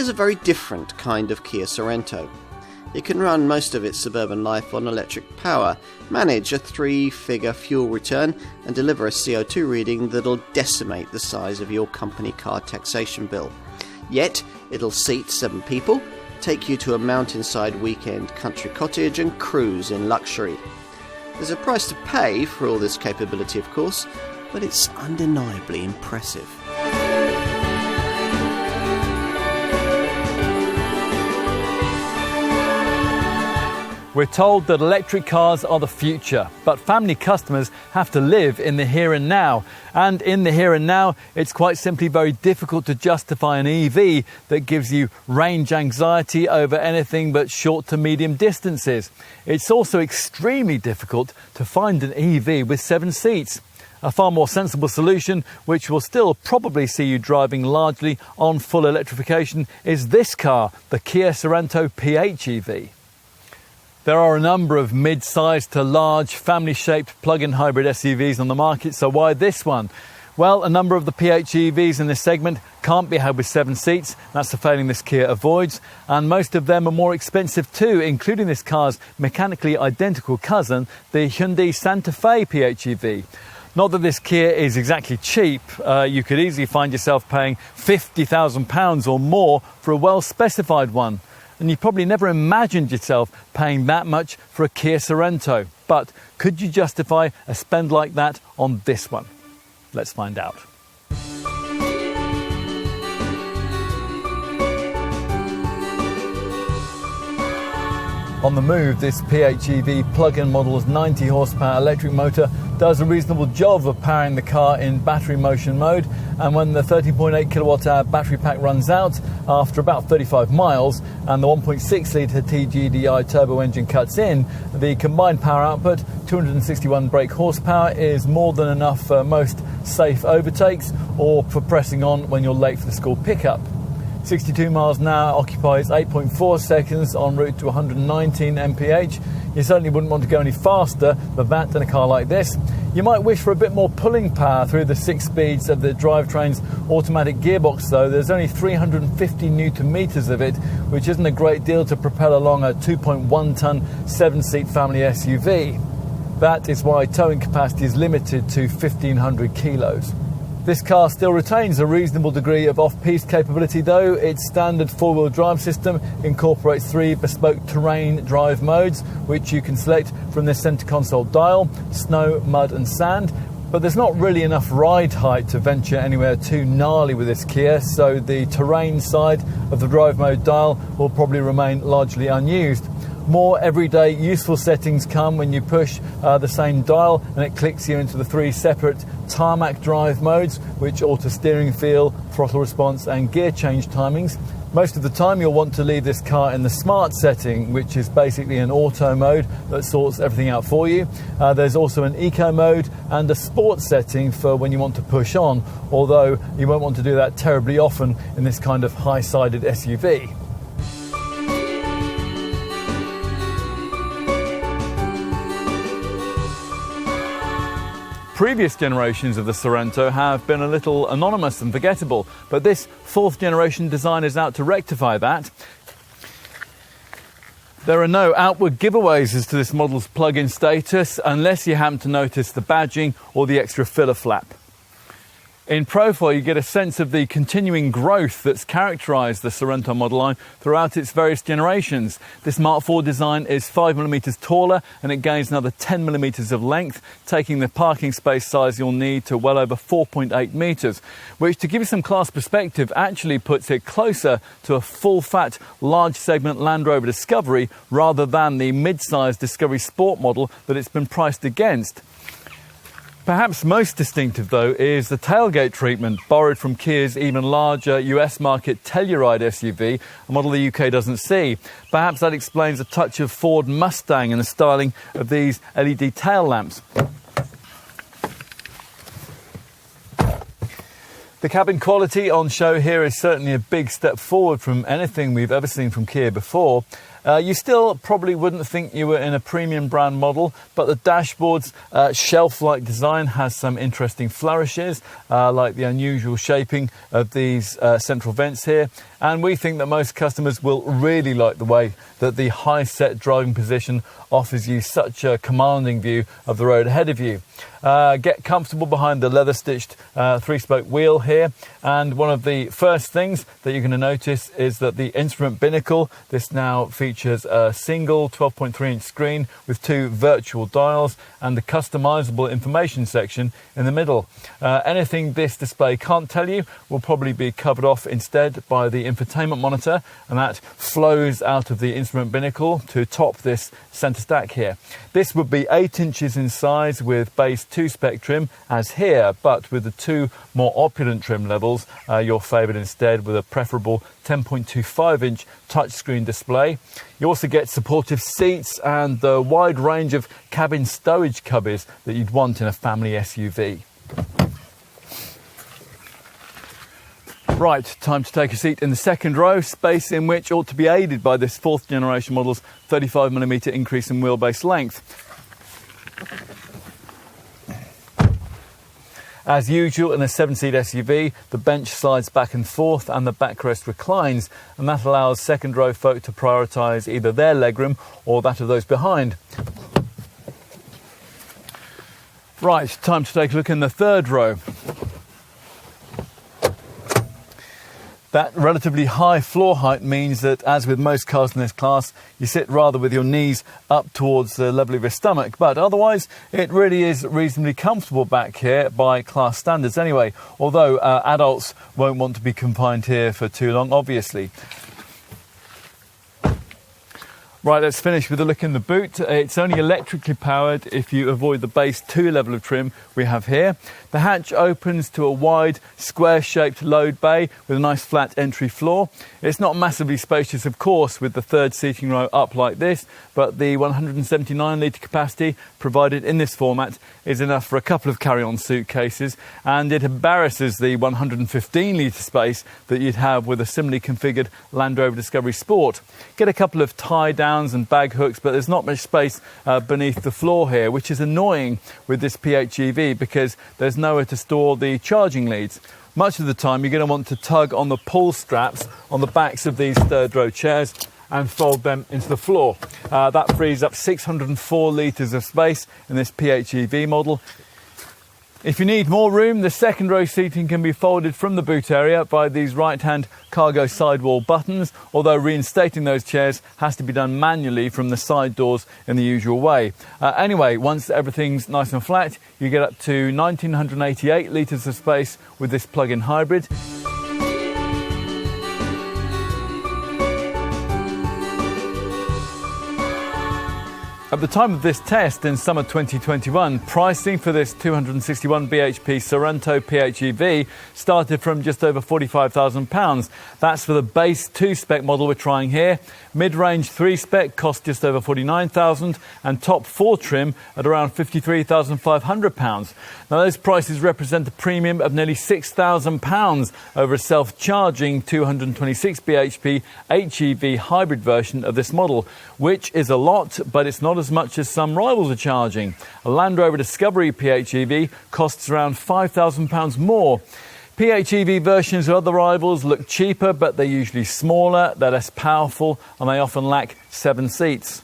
Kia's a very different kind of Kia Sorento. It can run most of its suburban life on electric power, manage a 3-figure fuel return, and deliver a CO2 reading that'll decimate the size of your company car taxation bill. Yet, it'll seat 7 people, take you to a mountainside weekend country cottage and cruise in luxury. There's a price to pay for all this capability, of course, but it's undeniably impressive. We're told that electric cars are the future, but family customers have to live in the here and now. And in the here and now, it's quite simply very difficult to justify an EV that gives you range anxiety over anything but short to medium distances. It's also extremely difficult to find an EV with 7 seats. A far more sensible solution, which will still probably see you driving largely on full electrification, is this car, the Kia Sorento PHEV. There are a number of mid-sized to large family-shaped plug-in hybrid SUVs on the market, so why this one? Well, a number of the PHEVs in this segment can't be had with 7 seats. That's a failing this Kia avoids, and most of them are more expensive too, including this car's mechanically identical cousin, the Hyundai Santa Fe PHEV. Not that this Kia is exactly cheap. You could easily find yourself paying £50,000 or more for a well-specified one. And you probably never imagined yourself paying that much for a Kia Sorento. But could you justify a spend like that on this one? Let's find out. On the move, this PHEV plug-in model's 90 horsepower electric motor does a reasonable job of powering the car in battery motion mode, and when the 13.8 kilowatt hour battery pack runs out after about 35 miles and the 1.6 litre TGDI turbo engine cuts in, the combined power output, 261 brake horsepower, is more than enough for most safe overtakes or for pressing on when you're late for the school pickup. 62 miles an hour occupies 8.4 seconds en route to 119 mph. You certainly wouldn't want to go any faster with that than a car like this. You might wish for a bit more pulling power through the 6 speeds of the drivetrain's automatic gearbox, though. There's only 350 newton meters of it, which isn't a great deal to propel along a 2.1 ton 7-seat family SUV. That is why towing capacity is limited to 1,500 kilos. This car still retains a reasonable degree of off-piste capability, though. Its standard 4-wheel drive system incorporates 3 bespoke terrain drive modes, which you can select from the centre console dial: snow, mud and sand. But there's not really enough ride height to venture anywhere too gnarly with this Kia, so the terrain side of the drive mode dial will probably remain largely unused. More everyday useful settings come when you push the same dial and it clicks you into the 3 separate tarmac drive modes, which alter steering feel, throttle response and gear change timings. Most of the time you'll want to leave this car in the smart setting, which is basically an auto mode that sorts everything out for you. There's also an eco mode and a sport setting for when you want to push on, although you won't want to do that terribly often in this kind of high-sided SUV. Previous generations of the Sorento have been a little anonymous and forgettable, but this 4th generation design is out to rectify that. There are no outward giveaways as to this model's plug-in status, unless you happen to notice the badging or the extra filler flap. In profile, you get a sense of the continuing growth that's characterised the Sorento model line throughout its various generations. This Mark IV design is 5mm taller and it gains another 10mm of length, taking the parking space size you'll need to well over 4.8 metres, which, to give you some class perspective, actually puts it closer to a full-fat, large-segment Land Rover Discovery rather than the mid-sized Discovery Sport model that it's been priced against. Perhaps most distinctive, though, is the tailgate treatment, borrowed from Kia's even larger US market Telluride SUV, a model the UK doesn't see. Perhaps that explains a touch of Ford Mustang in the styling of these LED tail lamps. The cabin quality on show here is certainly a big step forward from anything we've ever seen from Kia before. You still probably wouldn't think you were in a premium brand model, but the dashboard's shelf-like design has some interesting flourishes, like the unusual shaping of these central vents here. And we think that most customers will really like the way that the high-set driving position offers you such a commanding view of the road ahead of you. Get comfortable behind the leather-stitched three-spoke wheel here. And one of the first things that you're going to notice is that the instrument binnacle, this now features a single 12.3-inch screen with two virtual dials and the customizable information section in the middle. Anything this display can't tell you will probably be covered off instead by the infotainment monitor, and that flows out of the instrument binnacle to top this center stack here. This would be 8 inches in size with base 2-spec trim as here, but with the two more opulent trim levels, you're favoured instead with a preferable 10.25-inch touchscreen display. You also get supportive seats and the wide range of cabin stowage cubbies that you'd want in a family SUV. Right, time to take a seat in the second row, space in which ought to be aided by this 4th generation model's 35mm increase in wheelbase length. As usual in a 7-seat SUV, the bench slides back and forth and the backrest reclines, and that allows second row folk to prioritise either their legroom or that of those behind. Right, time to take a look in the third row. That relatively high floor height means that, as with most cars in this class, you sit rather with your knees up towards the level of your stomach. But otherwise, it really is reasonably comfortable back here by class standards anyway, although adults won't want to be confined here for too long, obviously. Right, let's finish with a look in the boot. It's only electrically powered if you avoid the base 2 level of trim we have here. The hatch opens to a wide, square-shaped load bay with a nice flat entry floor. It's not massively spacious, of course, with the third seating row up like this, but the 179-litre capacity provided in this format is enough for a couple of carry-on suitcases, and it embarrasses the 115-litre space that you'd have with a similarly configured Land Rover Discovery Sport. Get a couple of tie-downs and bag hooks, but there's not much space beneath the floor here, which is annoying with this PHEV because there's nowhere to store the charging leads. Much of the time you're going to want to tug on the pull straps on the backs of these third row chairs and fold them into the floor. That frees up 604 litres of space in this PHEV model. If you need more room, the second row seating can be folded from the boot area by these right-hand cargo sidewall buttons, although reinstating those chairs has to be done manually from the side doors in the usual way. Anyway, once everything's nice and flat, you get up to 1,988 litres of space with this plug-in hybrid. At the time of this test in summer 2021, pricing for this 261 bhp Sorento PHEV started from just over £45,000. That's for the base 2-spec model we're trying here. Mid-range 3-spec cost just over £49,000 and top 4 trim at around £53,500. Now those prices represent a premium of nearly £6,000 over a self-charging 226 bhp HEV hybrid version of this model, which is a lot, but it's not as much as some rivals are charging. A Land Rover Discovery PHEV costs around £5,000 more. PHEV versions of other rivals look cheaper, but they're usually smaller, they're less powerful, and they often lack 7 seats.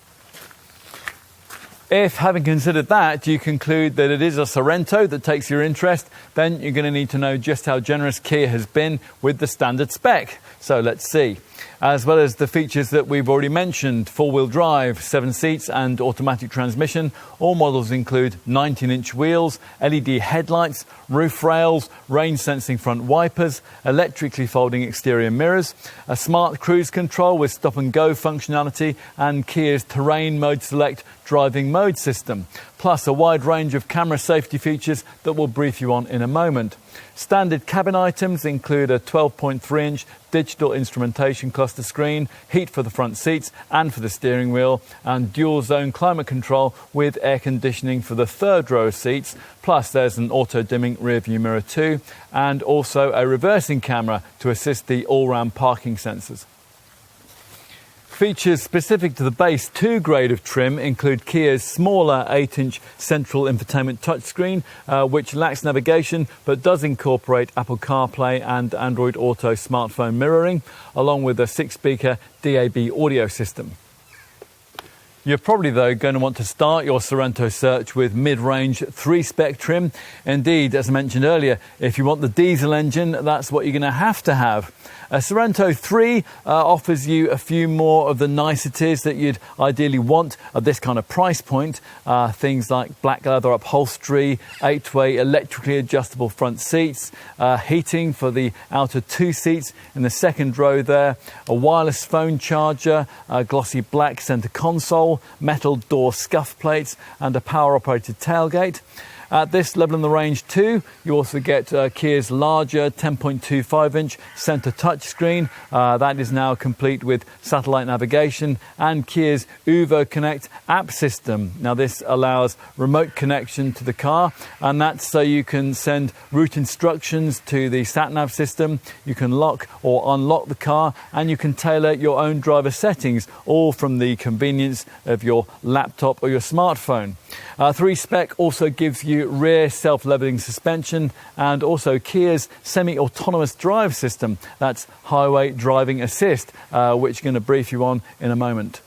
If, having considered that, you conclude that it is a Sorento that takes your interest, then you're going to need to know just how generous Kia has been with the standard spec. So let's see. As well as the features that we've already mentioned, 4-wheel drive, 7 seats and automatic transmission, all models include 19-inch wheels, LED headlights, roof rails, rain-sensing front wipers, electrically folding exterior mirrors, a smart cruise control with stop-and-go functionality, and Kia's Terrain Mode Select driving mode system, plus a wide range of camera safety features that we'll brief you on in a moment. Standard cabin items include a 12.3-inch digital instrumentation cluster screen, heat for the front seats and for the steering wheel, and dual-zone climate control with air conditioning for the third row of seats. Plus there's an auto-dimming rear-view mirror too, and also a reversing camera to assist the all-round parking sensors. Features specific to the base 2 grade of trim include Kia's smaller 8-inch central infotainment touchscreen, which lacks navigation but does incorporate Apple CarPlay and Android Auto smartphone mirroring, along with a 6-speaker DAB audio system. You're probably, though, going to want to start your Sorento search with mid-range 3-spec trim. Indeed, as I mentioned earlier, if you want the diesel engine, that's what you're going to have. A Sorento 3 offers you a few more of the niceties that you'd ideally want at this kind of price point. Things like black leather upholstery, 8-way electrically adjustable front seats, heating for the outer 2 seats in the second row there, a wireless phone charger, a glossy black centre console, metal door scuff plates and a power-operated tailgate. At this level in the range too, you also get Kia's larger 10.25-inch centre touchscreen. That is now complete with satellite navigation and Kia's Uvo Connect app system. Now this allows remote connection to the car, and that's so you can send route instructions to the sat-nav system, you can lock or unlock the car, and you can tailor your own driver settings, all from the convenience of your laptop or your smartphone. 3-spec also gives you rear self-leveling suspension and also Kia's semi-autonomous drive system. That's highway driving assist, which I'm going to brief you on in a moment.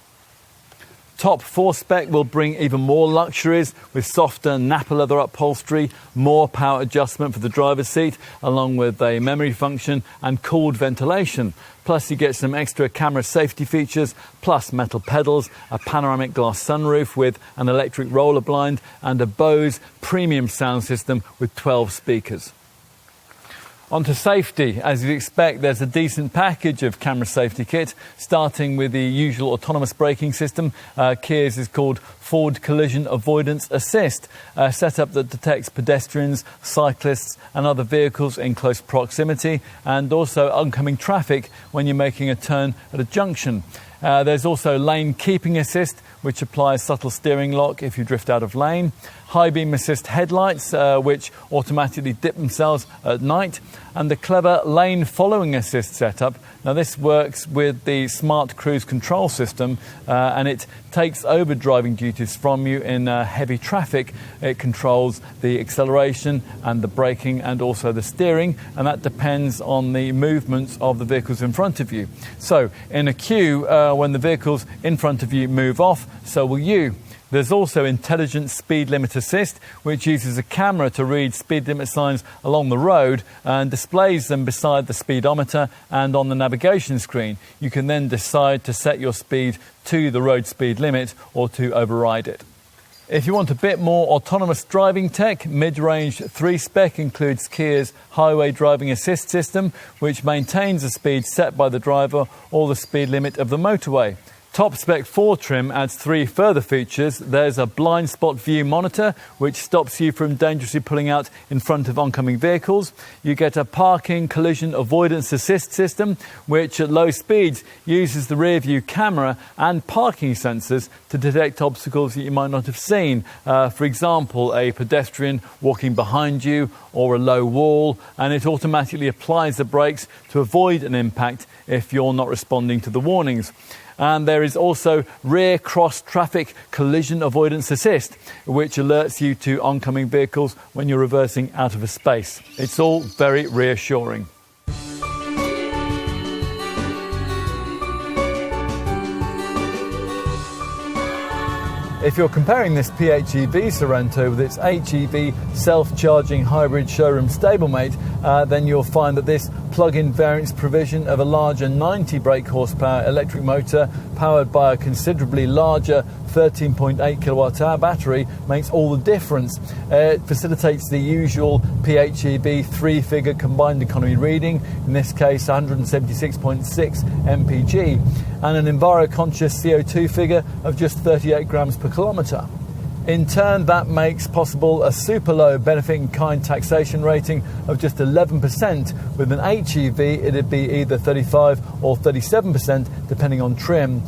Top 4-spec will bring even more luxuries with softer Napa leather upholstery, more power adjustment for the driver's seat, along with a memory function and cooled ventilation. Plus you get some extra camera safety features, plus metal pedals, a panoramic glass sunroof with an electric roller blind, and a Bose premium sound system with 12 speakers. On to safety. As you'd expect, there's a decent package of camera safety kit, starting with the usual autonomous braking system. Kia's is called Forward Collision Avoidance Assist, a setup that detects pedestrians, cyclists and other vehicles in close proximity, and also oncoming traffic when you're making a turn at a junction. There's also lane keeping assist, which applies subtle steering lock if you drift out of lane. High beam assist headlights, which automatically dip themselves at night. And the clever lane following assist setup. Now this works with the smart cruise control system, and it takes over driving duties from you in heavy traffic. It controls the acceleration and the braking and also the steering, and that depends on the movements of the vehicles in front of you. So in a queue, when the vehicles in front of you move off, so will you. There's also intelligent speed limit assist, which uses a camera to read speed limit signs along the road and displays them beside the speedometer and on the navigation screen. You can then decide to set your speed to the road speed limit or to override it. If you want a bit more autonomous driving tech, mid-range 3-spec includes Kia's highway driving assist system, which maintains the speed set by the driver or the speed limit of the motorway. Top spec 4 trim adds 3 further features. There's a blind spot view monitor, which stops you from dangerously pulling out in front of oncoming vehicles. You get a parking collision avoidance assist system, which at low speeds uses the rear view camera and parking sensors to detect obstacles that you might not have seen. For example, a pedestrian walking behind you or a low wall, and it automatically applies the brakes to avoid an impact if you're not responding to the warnings. And there is also rear cross traffic collision avoidance assist, which alerts you to oncoming vehicles when you're reversing out of a space. It's all very reassuring. If you're comparing this PHEV Sorento with its HEV self-charging hybrid showroom stablemate, then you'll find that this plug-in variant's provision of a larger 90 brake horsepower electric motor powered by a considerably larger 13.8 kilowatt hour battery makes all the difference. It facilitates the usual PHEV three-figure combined economy reading, in this case 176.6 mpg, and an enviro-conscious CO2 figure of just 38 grams per kilometre. In turn, that makes possible a super low benefit-in-kind taxation rating of just 11%. With an HEV, it'd be either 35 or 37%, depending on trim.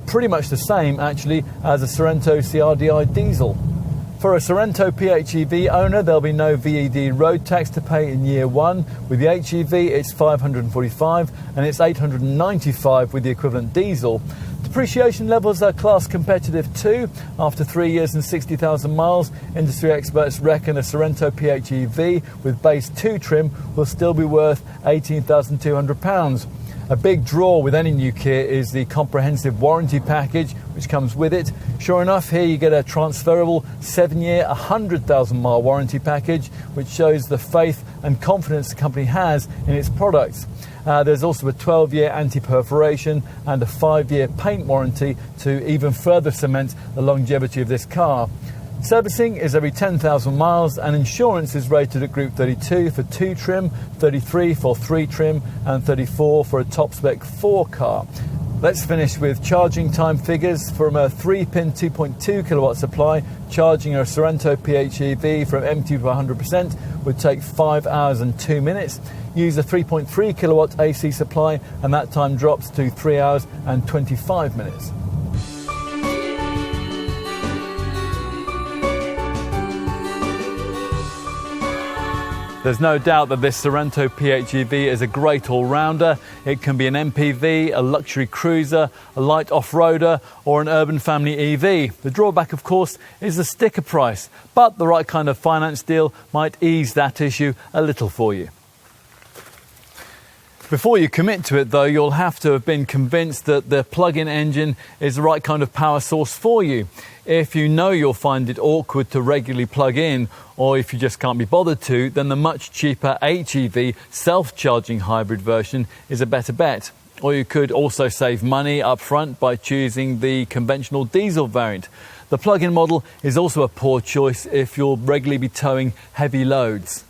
Pretty much the same, actually, as a Sorento CRDI diesel. For a Sorento PHEV owner, there'll be no VED road tax to pay in year one. With the HEV, it's $545, and it's $895 with the equivalent diesel. Depreciation levels are class competitive too. After 3 years and 60,000 miles, industry experts reckon a Sorento PHEV with base 2 trim will still be worth £18,200. A big draw with any new Kia is the comprehensive warranty package which comes with it. Sure enough, here you get a transferable 7-year, 100,000 mile warranty package which shows the faith and confidence the company has in its products. There's also a 12-year anti-perforation and a 5-year paint warranty to even further cement the longevity of this car. Servicing is every 10,000 miles and insurance is rated at Group 32 for 2 trim, 33 for 3 trim and 34 for a top-spec 4 car. Let's finish with charging time figures. From a 3-pin 2.2 kilowatt supply, charging a Sorento PHEV from empty to 100% would take 5 hours and 2 minutes. Use a 3.3 kilowatt AC supply and that time drops to 3 hours and 25 minutes. There's no doubt that this Sorento PHEV is a great all-rounder. It can be an MPV, a luxury cruiser, a light off-roader or an urban family EV. The drawback, of course, is the sticker price, but the right kind of finance deal might ease that issue a little for you. Before you commit to it though, you'll have to have been convinced that the plug-in engine is the right kind of power source for you. If you know you'll find it awkward to regularly plug in, or if you just can't be bothered to, then the much cheaper HEV self-charging hybrid version is a better bet. Or you could also save money up front by choosing the conventional diesel variant. The plug-in model is also a poor choice if you'll regularly be towing heavy loads.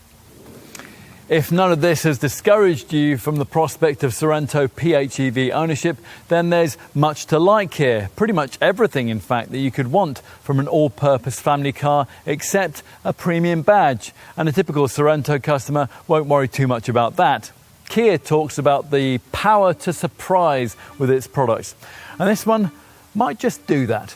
If none of this has discouraged you from the prospect of Sorento PHEV ownership, then there's much to like here. Pretty much everything, in fact, that you could want from an all-purpose family car except a premium badge. And a typical Sorento customer won't worry too much about that. Kia talks about the power to surprise with its products. And this one might just do that.